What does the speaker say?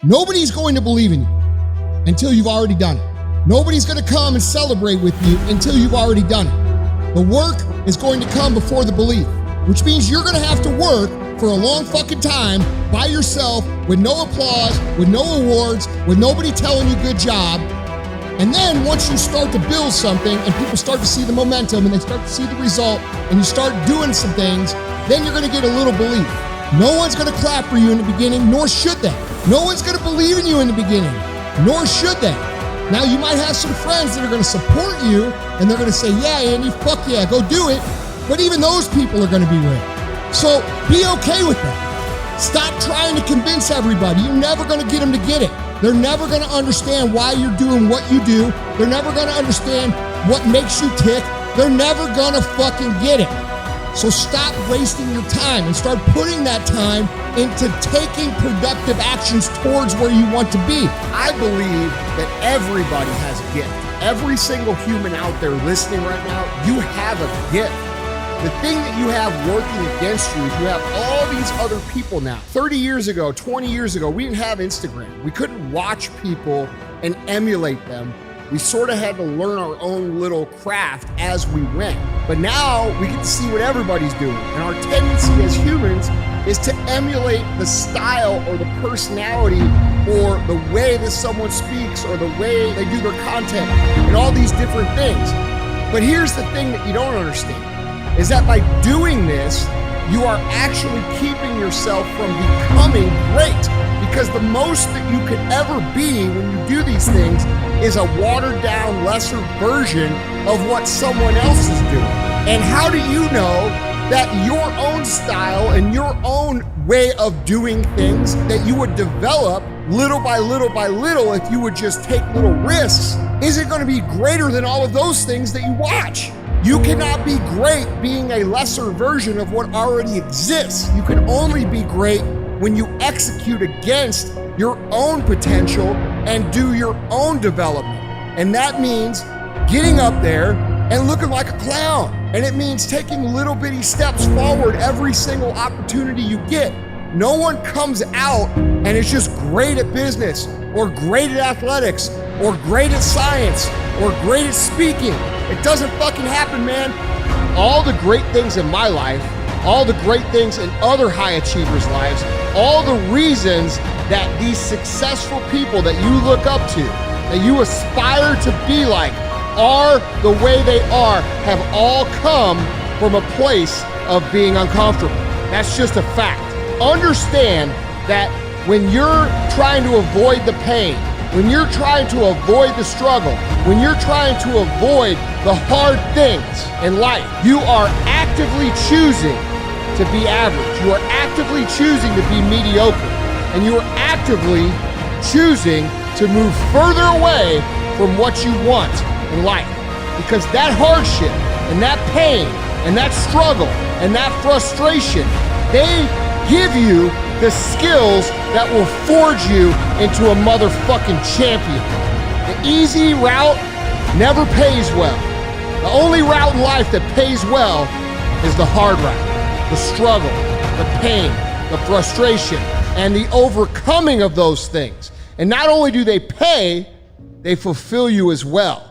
Nobody's going to believe in you until you've already done it. Nobody's going to come and celebrate with you until you've already done it. The work is going to come before the belief, which means you're going to have to work for a long fucking time by yourself with no applause, with no awards, with nobody telling you good job. And then once you start to build something and people start to see the momentum and they start to see the result and you start doing some things, then you're going to get a little belief. No one's going to clap for you in the beginning, nor should they. No one's going to believe in you in the beginning, nor should they. Now you might have some friends that are going to support you and they're going to say, yeah, Andy, fuck yeah, go do it. But even those people are going to be real. So be okay with that. Stop trying to convince everybody. You're never going to get them to get it. They're never going to understand why you're doing what you do. They're never going to understand what makes you tick. They're never going to fucking get it. So stop wasting your time and start putting that time into taking productive actions towards where you want to be. I believe that everybody has a gift. Every single human out there listening right now, you have a gift. The thing that you have working against you is you have all these other people now. 30 years ago, 20 years ago, we didn't have Instagram. We couldn't watch people and emulate them. We sort of had to learn our own little craft as we went. But now we get to see what everybody's doing. And our tendency as humans is to emulate the style or the personality or the way that someone speaks or the way they do their content and all these different things. But here's the thing that you don't understand, is that by doing this, you are actually keeping yourself from becoming great. Because the most that you could ever be when you do these things is a watered down, lesser version of what someone else is doing. And how do you know that your own style and your own way of doing things that you would develop little by little by little if you would just take little risks isn't going to be greater than all of those things that you watch? You cannot be great being a lesser version of what already exists. You can only be great when you execute against your own potential and do your own development. And that means getting up there and looking like a clown. And it means taking little bitty steps forward every single opportunity you get. No one comes out and is just great at business or great at athletics or great at science or great at speaking. It doesn't fucking happen, man. All the great things in my life, all the great things in other high achievers' lives, all the reasons that these successful people that you look up to, that you aspire to be like, are the way they are, have all come from a place of being uncomfortable. That's just a fact. Understand that when you're trying to avoid the pain, when you're trying to avoid the struggle, when you're trying to avoid the hard things in life, you are actively choosing to be average. You are actively choosing to be mediocre. And you are actively choosing to move further away from what you want in life. Because that hardship and that pain and that struggle and that frustration, they give you the skills that will forge you into a motherfucking champion. The easy route never pays well. The only route in life that pays well is the hard route. The struggle, the pain, the frustration, and the overcoming of those things. And not only do they pay, they fulfill you as well.